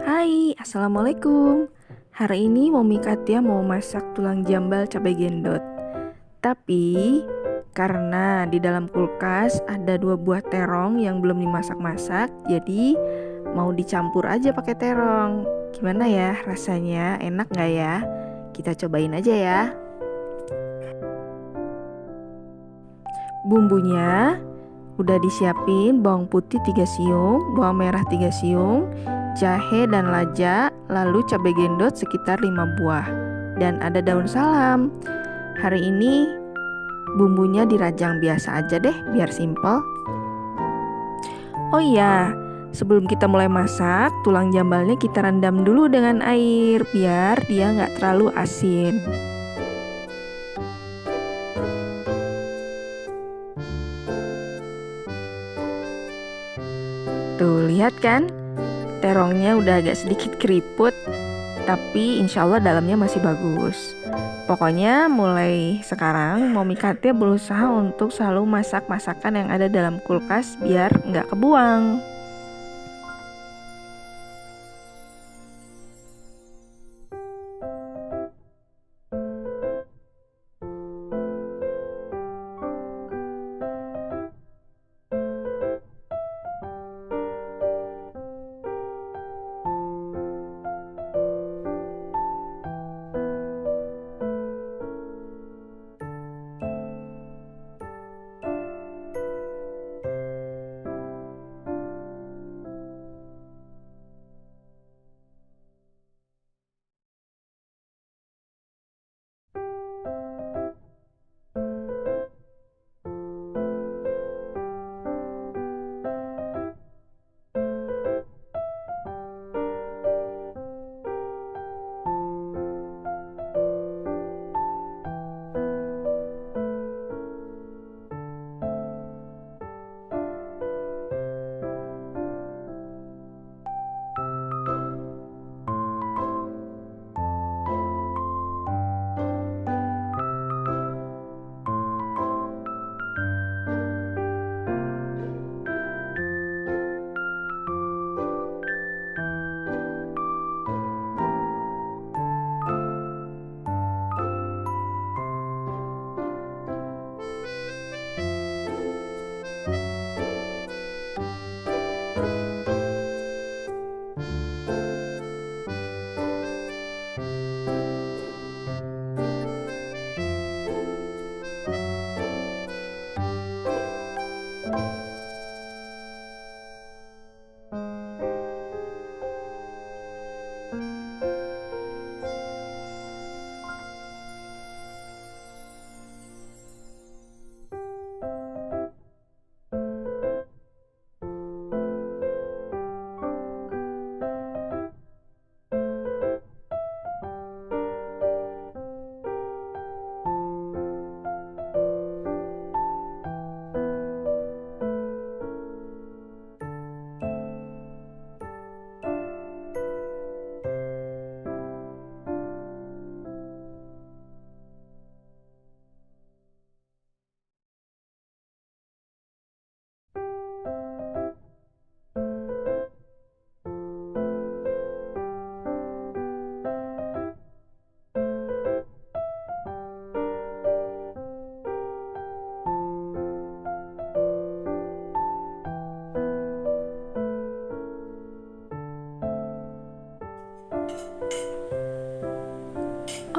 Hai, Assalamualaikum. Hari ini Mami Katia mau masak tulang jambal cabai gendot. Tapi karena di dalam kulkas ada 2 buah terong yang belum dimasak-masak, jadi mau dicampur aja pakai terong. Gimana ya rasanya? Enak nggak ya? Kita cobain aja ya. Bumbunya udah disiapin bawang putih 3 siung, bawang merah 3 siung, jahe dan lada, lalu cabai gendot sekitar 5 buah. Dan ada daun salam. Hari ini bumbunya dirajang biasa aja deh biar simple. Oh iya, sebelum kita mulai masak, tulang jambalnya kita rendam dulu dengan air biar dia nggak terlalu asin. Tuh, lihat kan? Terongnya udah agak sedikit keriput, tapi insya Allah dalamnya masih bagus. Pokoknya mulai sekarang Mami Katia berusaha untuk selalu masak masakan yang ada dalam kulkas biar nggak kebuang.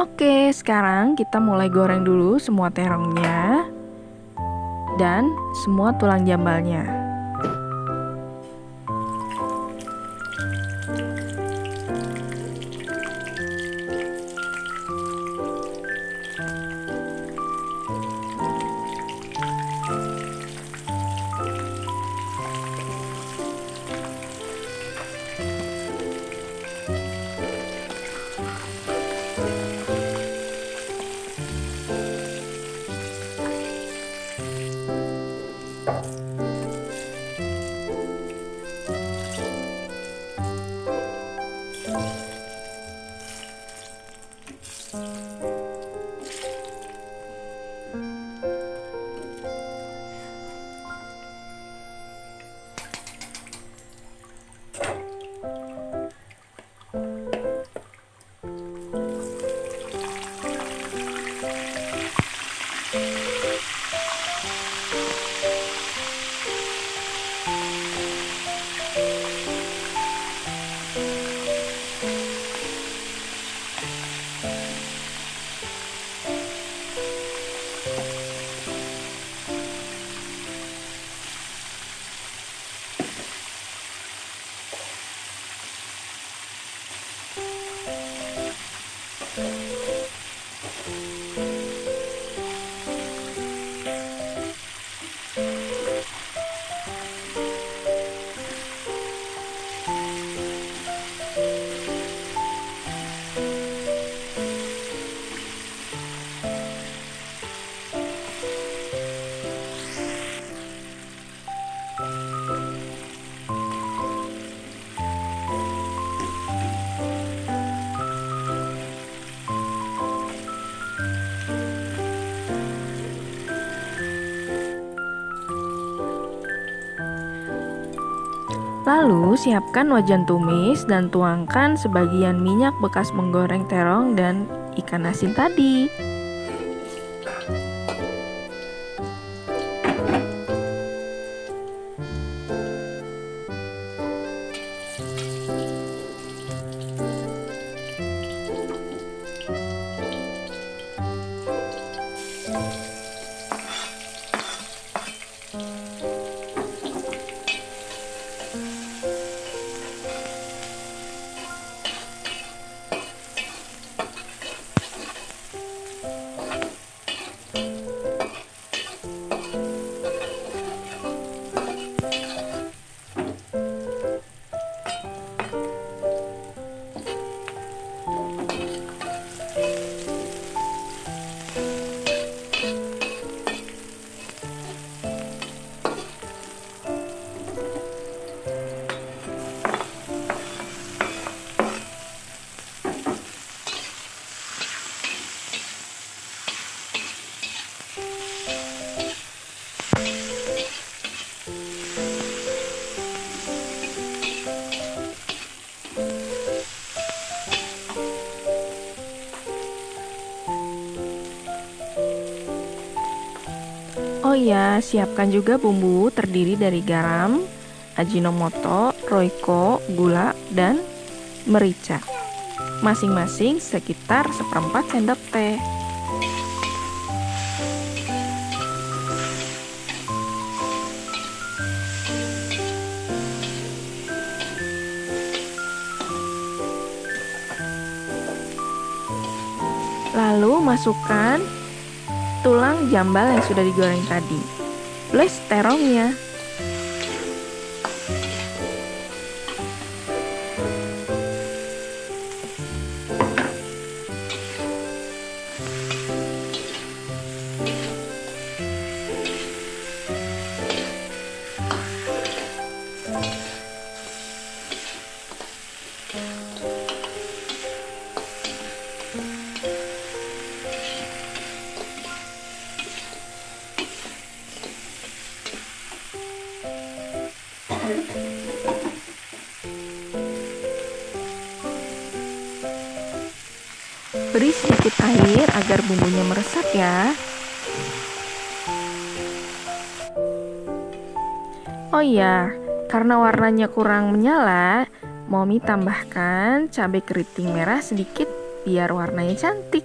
Oke, sekarang kita mulai goreng dulu semua terongnya dan semua tulang jambalnya. Lalu siapkan wajan tumis dan tuangkan sebagian minyak bekas menggoreng terong dan ikan asin tadi. Oh ya, siapkan juga bumbu terdiri dari garam, Ajinomoto, Royco, gula, dan merica. Masing-masing sekitar 1/4 sendok teh. Lalu masukkan tulang jambal yang sudah digoreng tadi, plus terongnya. Beri sedikit air agar bumbunya meresap ya. Oh iya, karena warnanya kurang menyala, Mommy tambahkan cabai keriting merah sedikit biar warnanya cantik.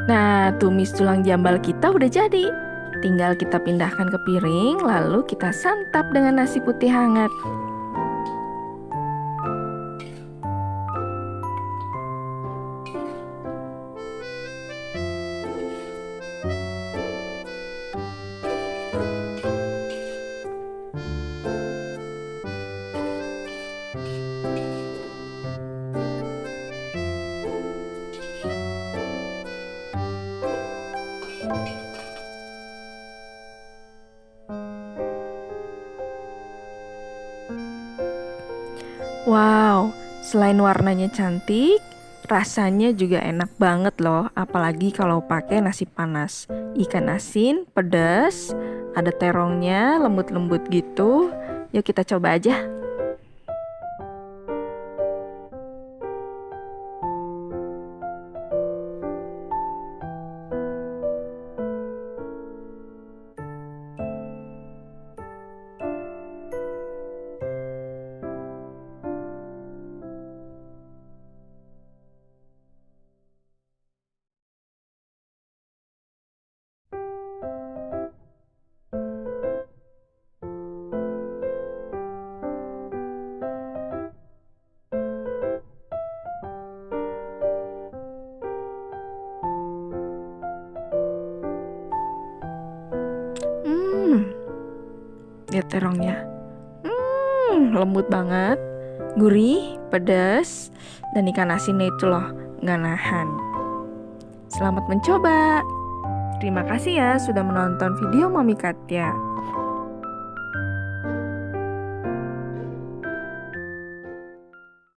Nah, tumis tulang jambal kita udah jadi. Tinggal kita pindahkan ke piring, lalu kita santap dengan nasi putih hangat. Wow, selain warnanya cantik, rasanya juga enak banget loh, apalagi kalau pakai nasi panas. Ikan asin, pedas, ada terongnya, lembut-lembut gitu. Yuk kita coba aja. Lihat terongnya. Lembut banget, gurih, pedas, dan ikan asinnya itu loh, nggak nahan. Selamat mencoba. Terima kasih ya sudah menonton video Mami Katya.